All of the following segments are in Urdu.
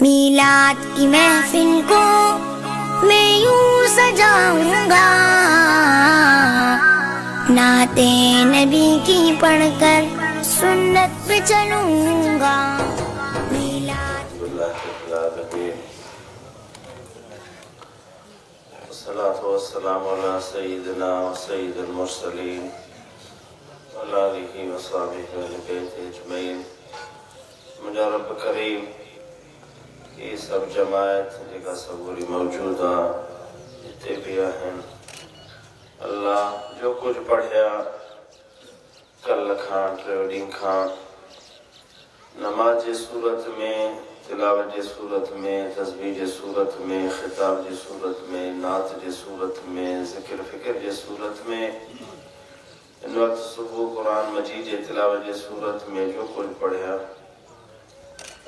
میلاد کی محفل کو میں یوں سجاؤں گا، نعت نبی کی پڑھ کر سنت پہ چلوں گا۔ والصلاة والسلام على سيدنا وسيد المرسلين وعلى آله وصحبه وآل بیتہ اجمعین۔ مجھا رب کریم یہ سب جماعت جگہ سبوری موجودہ جتے بھی ہیں، اللہ جو کچھ پڑھیا کل کھان ٹریوڈنگ کھان نماز صورت میں، تلاوت جی صورت میں، تسبیح جی صورت میں، خطاب جی صورت میں، نعت جی صورت میں، ذکر فکر جی صورت میں، ان وقت صبح قرآن مجید جی تلاوت جی صورت میں جو کچھ پڑھیا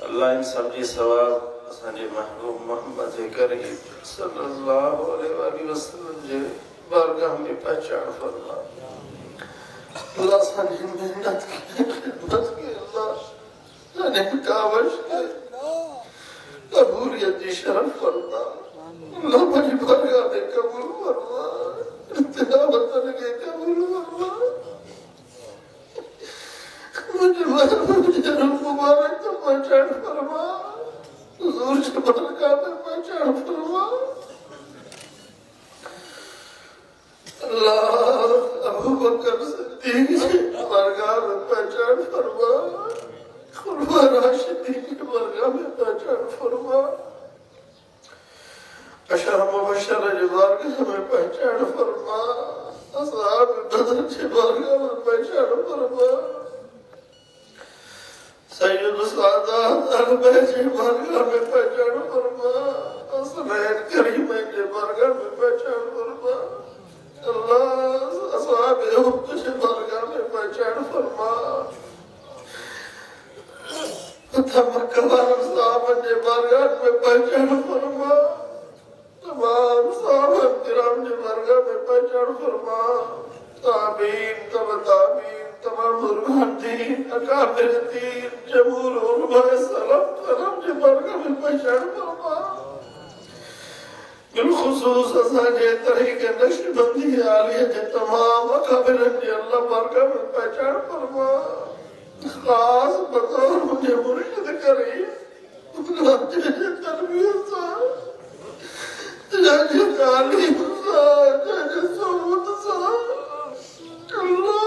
اللہ ان سب جی ثواب اسانجے محبوب محمد کریم صلی اللہ علیہ وآلہ وسلم جے بارگاہ میں پہچان فرما۔ اللہ اسانجی محنت کی خدمت کی اللہ انہیں کاوش کے قبولیت جی شرف فرما۔ اللہ مجھے بارگاہ میں قبول فرما، تلاوت لگے قبول فرما، مجھے رب مبارک تو پہچان فرما، حضور کی برکات میں پہچان فرما۔ اللہ ابو بکر صدیق کی برکات میں پہچان فرما، خلفاء راشدین کی برکات میں پہچان فرما، عشرہ مبشرہ کی برکات میں پہچان فرما، اصحاب بدر کی برکات میں پہچان فرما، سید السادات اہل جی بارگاہ میں پہچان فرما، حسنین کریمین جی بارگاہ میں پہچان فرما، اللہ اصحاب احد جی بارگاہ میں پہچان فرما، مکہ والے صحابہ جی بارگاہ میں پہچان فرما، تمام صحابہ کرام جی بارگاہ میں پہچان فرما، تابعین تبع تابعین تمام بزرگان دین اکابر دین جمہور علماء سلام کرم جی بارگاہ میں پہچان فرما، بالخصوص اسانجے طریق نقشبندی عالیہ جی تمام اکابر جی اللہ بارگاہ میں پہچان فرما، خاص بطور مجھے مرشد کری اللہ جی تربیت سا، جی تعلیم سا، جی صحبت سا، اللہ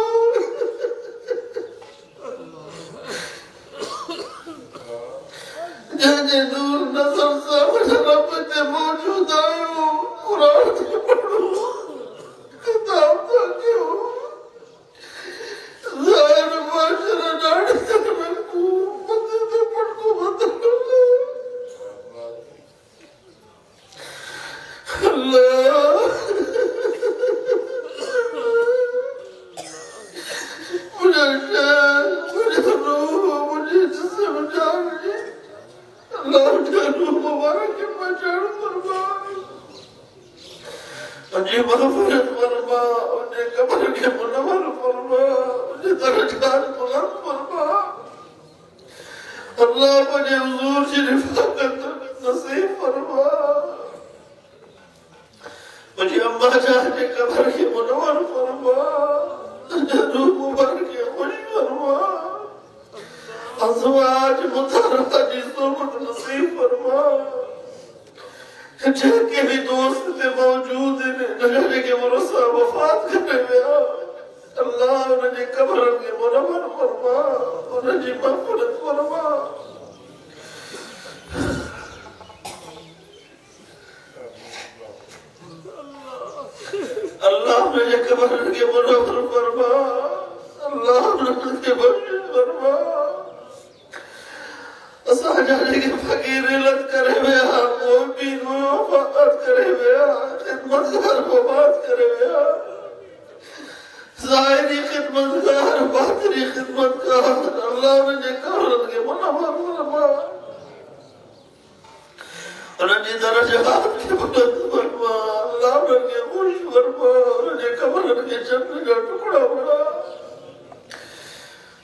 جہاں نور نظر سے مجھے رب کے موجود آئیو، قرآن کے پڑھو، کتاب تاکیو، ظاہر معاشرہ ڈاڑھ تک میں کو بندے دے پڑھ کو بدل لے، اللہ مجھے شہر، مجھے روح، مجھے جسم جانی اللہ مجھے روح مبارک کی پہچان فرما، مجھے مغفرت فرما، مجھے قبر کے منور فرما، مجھے درجات بلند فرما، اللہ مجھے حضور کی رفاقت نصیب فرما، مجھے اماں جان کے قبر کے منور فرما، مجھے روح مبارک کی خوش فرما، ازواج مطہرہ جی صحبت نصیب فرما، جن کے بھی دوست تھے موجود ہیں جنہیں کے مرسہ وفات کرنے میں اللہ انہیں جی قبر کے منور فرما، انہیں جی مغفرت فرما، اللہ انہیں جی قبر کے منور فرما، اللہ انہیں جی بخشش فرما، اسانجے کے فقیر علت کرے ہویا، مومین وفاقت کرے ہویا، خدمتگار وفات کرے ہویا، ظاہری خدمتگار باطنی خدمتگار اللہ انہیں قبر کے منور فرما، انہیں درجات کے بلند فرما، اللہ انہیں خوش فرما، انہیں قبر کے جنت کا ٹکڑا بنا،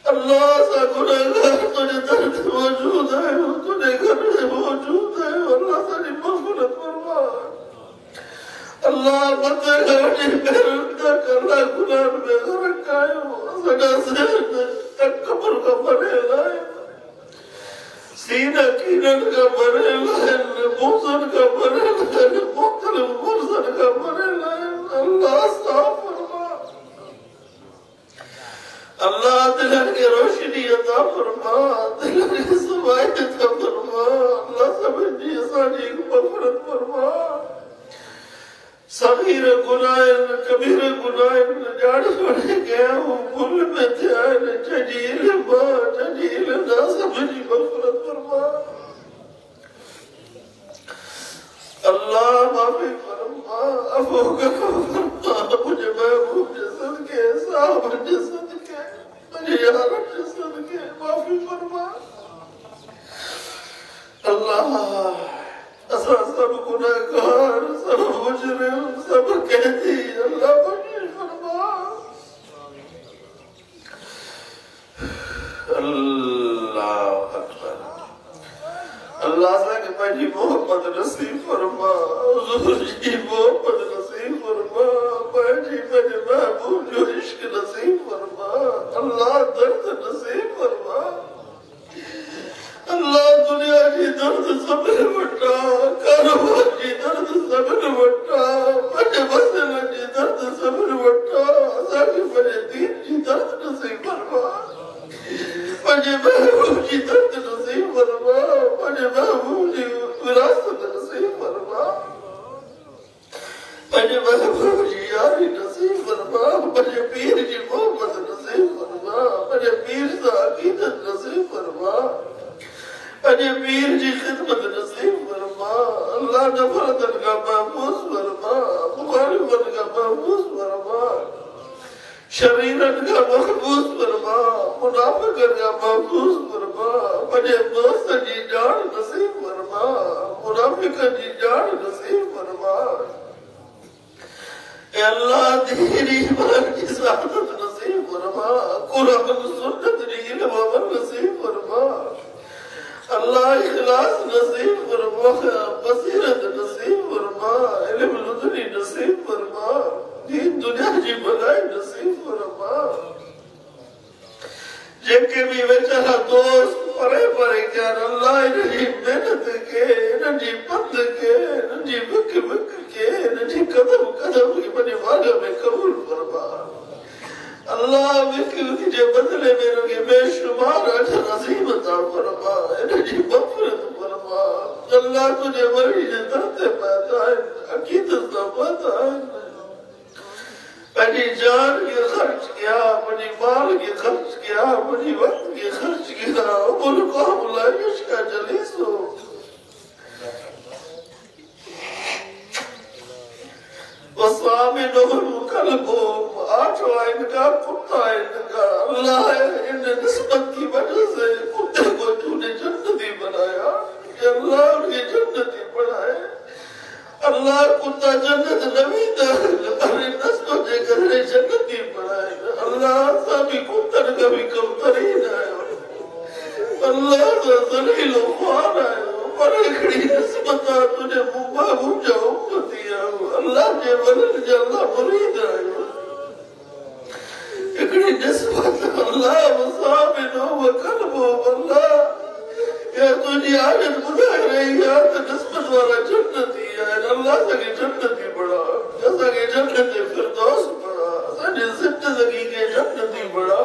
اللہ سا گناہگار تجھے درد موجود ہے، تجھے گھر میں موجود اللہ متے گھڑی پیرندا کرلا گناہ میں غرق آئیو سڑا سیر تکبر کا بنے لائے سینہ کینن کا بنے لائے موزن کا بنے لائے مختلف مرزن کا بنے لائے اللہ صاف فرما اللہ دلن کے روشنی عطا فرما دلن کے صفائی عطا فرما اللہ سمجھنی سانی مغفرت فرما صغیر گناہن کبیر گناہن جاڑ پڑے گیا ہوں بھول میں تھے آئین ججیل ماں ججیل نا سمجھنی مغفرت فرما اللہ معافی فرما افو کا فرما مجھے محبوب جسد کے صاحب جسد کے مجھے یارت جسد کے معافی فرما اللہ اسا سب گناہگار سب مجرم سب قیدی اللہ بخش فرما اللہ اکبر اللہ سے کہ مجھے محمد نصیب فرما حضور جی محمد نصیب فرما مجھے محبوب جو عشق نصیب فرما اللہ درد نصیب فرما اللہ دنیا جی درد سبر وٹا کاروبار جی درد سبر وٹا مجھے مسئلہ جی درد سبر وٹا ساکہ مجھے دین جی درد نصیب فرما مجھے محبوب جی درد نصیب فرما مجھے محبوب جی وراثت نصیب فرما مجھے محبوب جی یاری نصیب فرما مجھے پیر جی محمد نصیب فرما مجھے پیر سا عقیدت نصیب فرما مجھے پیر جی خدمت نصیب فرما اللہ نفرتن کا محفوظ فرما مخالفن کا محفوظ فرما شریرن کا محفوظ فرما منافقن کا محفوظ فرما مجھے دوست جی جان نصیب فرما منافقن جی جان نصیب فرما اے اللہ دین ایمان کی سعادت نصیب فرما قرآن سنت جی علم عمل نصیب فرما اللہ اخلاص نصیب فرما بصیرت نصیب فرما علم لدنی نصیب فرما دین دنیا جی بھلائی نصیب فرما جن کے بھی بیچارہ دوست پرے پرے کیا اللہ انہیں جی محنت کے انہیں جی پند کے انہیں جی بک بک کے انہیں جی قدم قدم کی بنی والا میں قبول فرما اللہ وکی جے بدلے میرے کے بے شمار اجر عظیم عطا فرما انہیں جی مغفرت فرما اللہ تجھے ولی جے درتے پیدا ہے عقیدت کا پتا ہے مجھے جان کے خرچ کیا مجھے مال کے خرچ کیا مجھے وقت کے خرچ کیا ملکہ لائش کا جلیس ہو وَصَامِنُهُ قَلْبُهُمْ آٹھواں ان کا کتا ان کا اللہ ان نسبت کی وجہ سے کتے کو تو نے جنتی بنایا کہ اللہ ان کی جنتی بنائے اللہ کتا جنت نوید پر نسبت دے کر جنتی بنائے اللہ سابی کتن کا بھی کم ترین آئے اللہ ذلیل و خوار آئے پر اکڑی نسبتہ تجھے محبوب جا امتی آئے اللہ جے ولد جا اللہ مرید آئے اکڑی نسبت اللہ وصابنو وقلبو اللہ یا تجھے آجت بنائے رہی ہے تو نسبت والا جنتی آئے اللہ سکے جنتی بڑا جیسا کہ جنتی فردوس بڑا سنجھے زندگی کے جنتی بڑا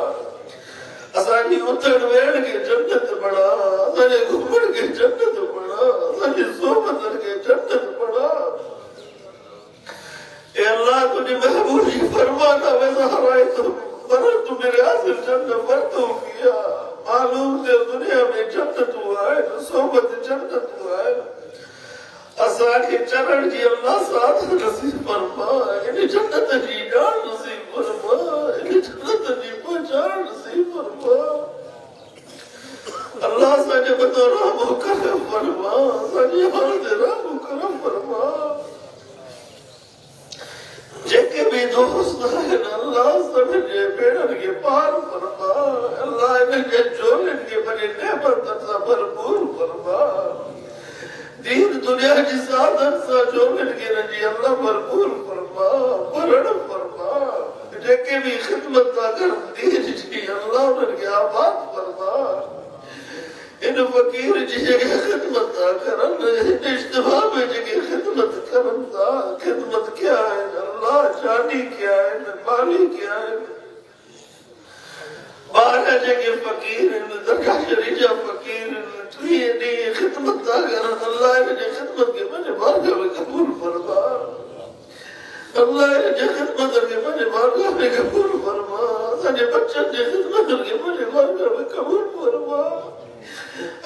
اسانی اتر ویڑ کے جنت بڑا اسانی گھمڑ کے جنت بڑا اسانی صحبتر کے جنت بڑا اے اللہ تجھے محبوبی فرمانا ویسا ہرائی تو برد تو میرے حاصل جنت برتو کیا معلوم سے دنیا میں جنت ہوا ہے صحبت جنت ہوا ہے اسانی چرڑ کی اللہ ساتھ نصیب فرما انہیں جنت جی جان نصیب فرما انہیں جنت جی پہنچان نصیب فرما اللہ سانے بتا رحم و کرم فرما سانے حال دے رحم و کرم فرما جے بھی دوست ہیں اللہ سمجھے بیڑن کے پار فرما اللہ انہیں کے جولن کے بنی نعمت تنسا بھرپور فرما دین دنیا کی سعادت سا جولن کے نجی اللہ بھرپور فرما فرما پرڑ فرما جے بھی خدمت دا کر دین جی اللہ انہوں کے آباد فرما ان فقیر جی جگہ خدمت دا کرن ان اجتماع میں جگہ خدمت کرن دا خدمت کیا ہے اللہ جانی کیا ہے مالی کیا ہے بارہ جگہ فقیر درگاہ شریجہ فقیر یہ خدمت دا کرن اللہ انہیں خدمت کے مجھے بارگاہ میں قبول فرما اللہ انہیں خدمت کے مجھے بارگاہ میں قبول فرما سجھے بچن جے خدمت کے مجھے بارگاہ میں قبول فرما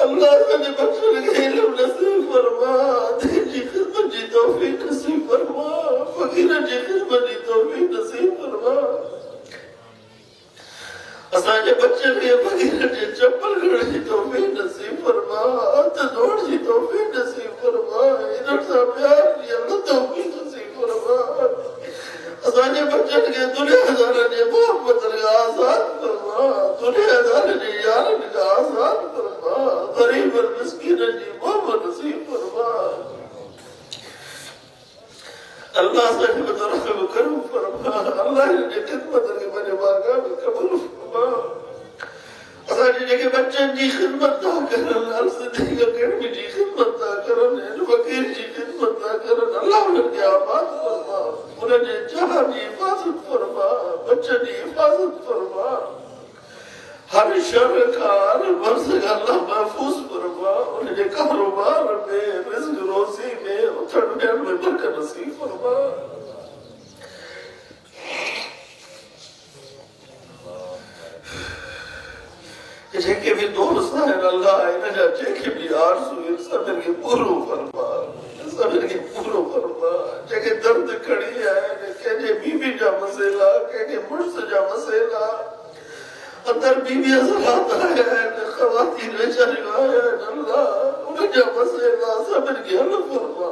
اللہ سجھے بچن کے علم نصیب فرما دین جی خدمت جی توفیق نصیب فرما فقیر جی خدمت جی توفیق نصیب فرما اساں بچے کے فقیر جی چپل گھڑ جی توفیق نصیب فرما ہاتھ دوڑ جی توفیق نصیب فرما ادھر سا پیار جی اللہ توفیق نصیب فرما اساں بچے کے دنیا ہزار جی محبت کا آزاد فرما دنیا ہزار جی یارن کا آزاد فرما غریب اور مسکین جی محبت نصیب فرما اللہ سے رحم کرم فرما اللہ نے خدمت کے بنے بارگاہ میں قبول فرما اساں جے بچن جی خدمت دا کرن الصدیق اکیڈمی جی خدمت دا کرن فقیر جی خدمت دا کرن اللہ انہیں کی آباد فرما انہیں جے جہاں جی حفاظت فرما بچن جی حفاظت فرما ہر شر کا ہر مرض کا اللہ محفوظ فرما انہیں جے کاروبار میں رزق روزی میں اتھڑنے میں برکت نصیب فرما جے کے بھی دوست ہیں اللہ انہیں جے کے بھی آرزو صبر کے پورو فرما صبر کے پورو فرما جے کے درد کھڑی ہے کہ جے بی بی جا مسئلہ کہ مرس جا مسئلہ اندر بی بی حضرات آیا ہے خواتین بیچاری آیا ہے اللہ انہیں جا مسئلہ صبر کے حل فرما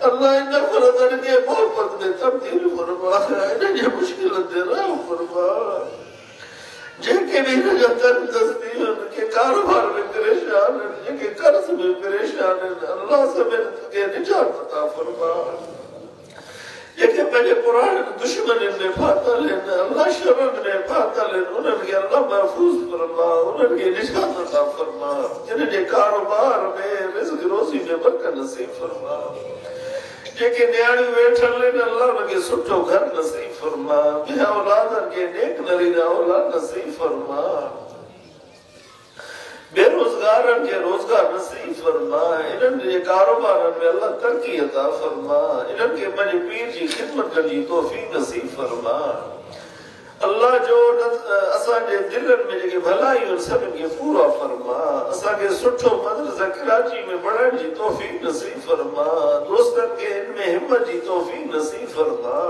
اللہ انہیں فرضر کے محبت میں تبدیل فرما انہیں جے مشکلت دے رہا فرما جے کے بھی نجاتر دستی ہیں کہ کاروبار میں پریشان ہیں جے کے قرض میں پریشان ہیں اللہ سے میں کے نجات عطا فرما جے کے پہلے قرآن دشمن نے پھاتا لینا اللہ شرم نے پھاتا لینا انہیں کہ اللہ محفوظ فرما انہیں کہ نجات عطا فرما انہیں جے کاروبار میں رزق روزی میں برکت نصیب فرما جے کے نیاڑی بیٹھن لینا اللہ انہیں کہ سٹھو گھر نصیب فرما بے اولادن کے نیک نرینا اولاد نصیب فرما بے روزگارن کے روزگار نصیب فرما انہوں نے کاروبارن میں اللہ ترقی عطا فرما انہوں کے مجھے پیر جی خدمت کرنی توفیق نصیب فرما اللہ جو اساں کے دلن میں جگہ بھلائی اور سب کے پورا فرما اساں کے سٹھو مدرسہ کراچی میں بڑھن جی توفیق نصیب فرما دوستن کے ان میں ہمت جی توفیق نصیب فرما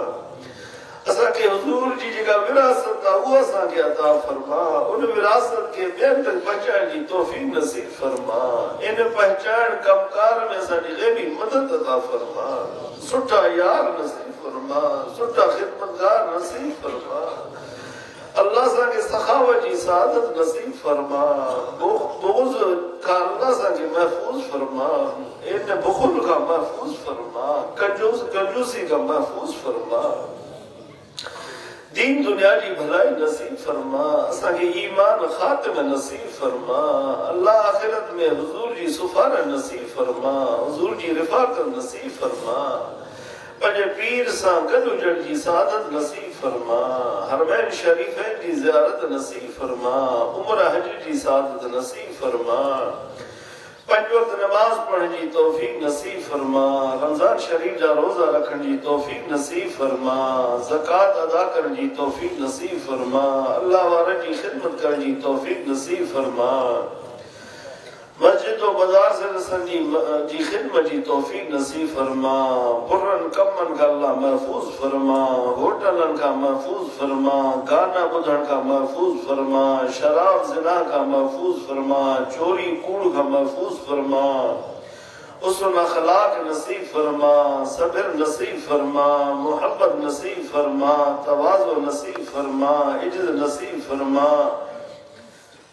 اساں کے حضور جی جگہ وراثت تھا وہ اساں کے عطا فرما ان وراثت کے بین تک پہنچائیں جی توفیق نصیب فرما ان پہچان کمکار میں ساری غیبی مدد عطا فرما سٹھا یار نصیب فرما سٹھا خدمتگار نصیب فرما اللہ سا کے سخاوت جی سعادت نصیب فرما بغض کا اللہ سا کے محفوظ فرما ان بخل کا محفوظ فرما کنجوسی کا محفوظ فرما دین دنیا جی بھلائی نصیب فرما اساں کے ایمان خاتم نصیب فرما اللہ آخرت میں حضور جی سفارہ نصیب فرما حضور جی رفاقت نصیب فرما پنجے پیر ساں گد اجڑ جی سعادت نصیب فرما حرمین شریفین جی زیارت نصیب فرما عمرہ حج جی سعادت نصیب فرما پنج وقت نماز پڑھ جی توفیق نصیب فرما رمضان شریف جا روزہ رکھن جی توفیق نصیب فرما زکاة ادا کرن جی توفیق نصیب فرما اللہ وارن جی خدمت کرن جی توفیق نصیب فرما مسجد و بازار سے رسن جی خدمت جی توفیق نصیب فرما برن کمن کا اللہ محفوظ فرما ہوٹلن کا محفوظ فرما گانا بدھن کا محفوظ فرما شراب زنا کا محفوظ فرما چوری کوڑ کا محفوظ فرما حسن اخلاق نصیب فرما صبر نصیب فرما محبت نصیب فرما تواضع نصیب فرما عجز نصیب فرما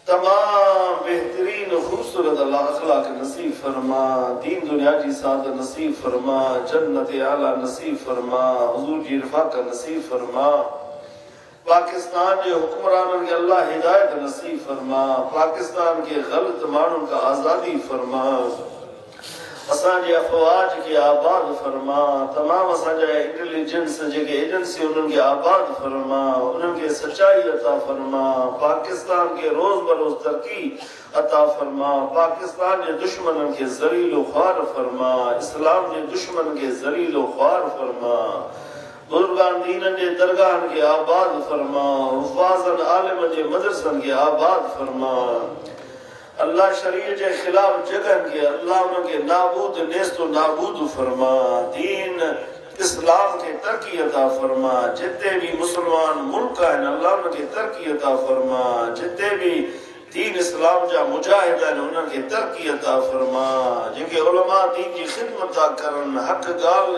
تمام بہترین خوبصورت اللہ اخلاق نصیب فرما، دین دنیا جی سعادت نصیب فرما، جنت اعلیٰ نصیب فرما، حضور جی رفاقت نصیب فرما، پاکستان کے حکمرانوں کے اللہ ہدایت نصیب فرما، پاکستان کے غلط مانوں کا آزادی فرما، اساں جے افواج کے آباد فرما، تمام اساں جے انٹیلیجنس جے ایجنسی انہوں کے آباد فرما، انہوں کے سچائی عطا فرما، پاکستان کے روز بروز ترقی عطا فرما، پاکستان کے دشمنوں کے ذلیل و خوار فرما، اسلام کے دشمن کے ذلیل و خوار فرما، بزرگان دینن کے درگاہن کے آباد فرما، حفاظن عالمن کے مدرسن کے آباد فرما، اللہ شریعت کے خلاف جگہن کے اللہ انہوں کے نابود نیست و نابود فرما، دین اسلام کے ترقی عطا فرما، جتے بھی مسلمان ملک ہیں اللہ انہوں کے ترقی عطا فرما، جتے بھی دین اسلام جا مجاہد ہیں انہوں کے ترقی عطا فرما، جن کے علماء دین کی خدمت کرن، حق گال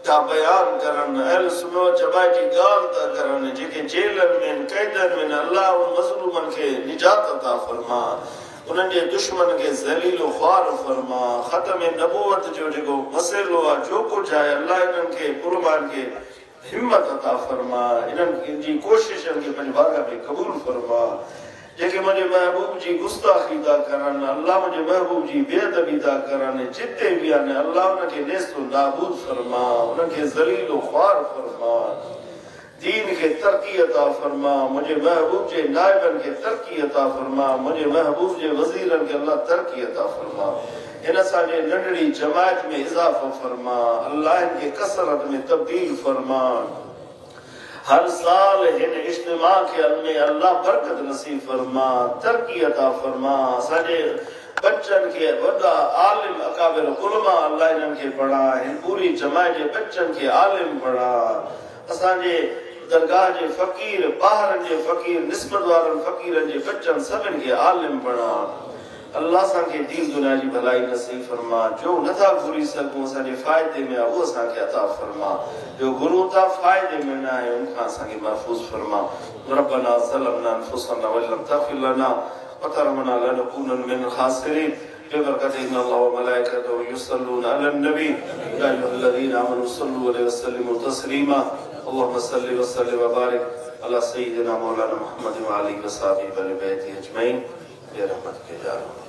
کا بیان کرن، اہل سنت و جماعت کی گال تا کرن، جن کے جیلن میں قیدن میں اللہ ان مظلومن کے نجات عطا فرما، انہوں نے دشمن کے ذلیل و خوار فرما، ختم نبوت جو مسئلہ جو کچھ ہے اللہ انہوں کے قربان کے ہمت عطا فرما، انہوں کی کوشش ان کے پنجبارہ میں قبول فرما، جیکے مجھے محبوب جی گستاخی دا کرن، اللہ مجھے محبوب جی بے ادبی دا کرن، جتے بھی آنے اللہ انہوں کے نیست و نابود فرما، انہوں کے ذلیل و خوار فرما، دین کے ترقی عطا فرما، مجھے محبوب جے نائبن کے ترقی عطا فرما، مجھے محبوب جے وزیرن کے اللہ ترقی عطا فرما، ان ساجے نڈڑی جماعت میں اضافہ فرما، اللہ ان کے کثرت میں تبدیل فرما، ہر سال ان اجتماع کے میں اللہ برکت نصیب فرما، ترقی عطا فرما، ساجے بچن کے وڈا عالم اکابر علماء اللہ ان کے پڑھا، ان پوری جماعت کے بچن کے عالم پڑھا، اساں جے درگاہ جے فقیر، باہرن جے فقیر، نسبت وارن فقیرن جے بچن سبن کے عالم بنا، اللہ ساں کے دین دنیا جی بھلائی نصیب فرما، جو نتھا گھری سکوں ساں جے فائدے میں وہ ساں کے عطا فرما، جو گھروں تا فائدے میں نہ ہے ان کا ساں کے محفوظ فرما، ربنا ظلمنا انفسنا ولم تغفر لنا وترحمنا لنكونن من الخاسرين ببركة إن الله وملائكته يصلون على النبي يا أيها الذين آمنوا صلوا عليه وسلموا تسليما اللهم صل وسلم وبارك على سيدنا مولانا محمد وعلى آله وصحبه وآل بيته أجمعين برحمتك يا رب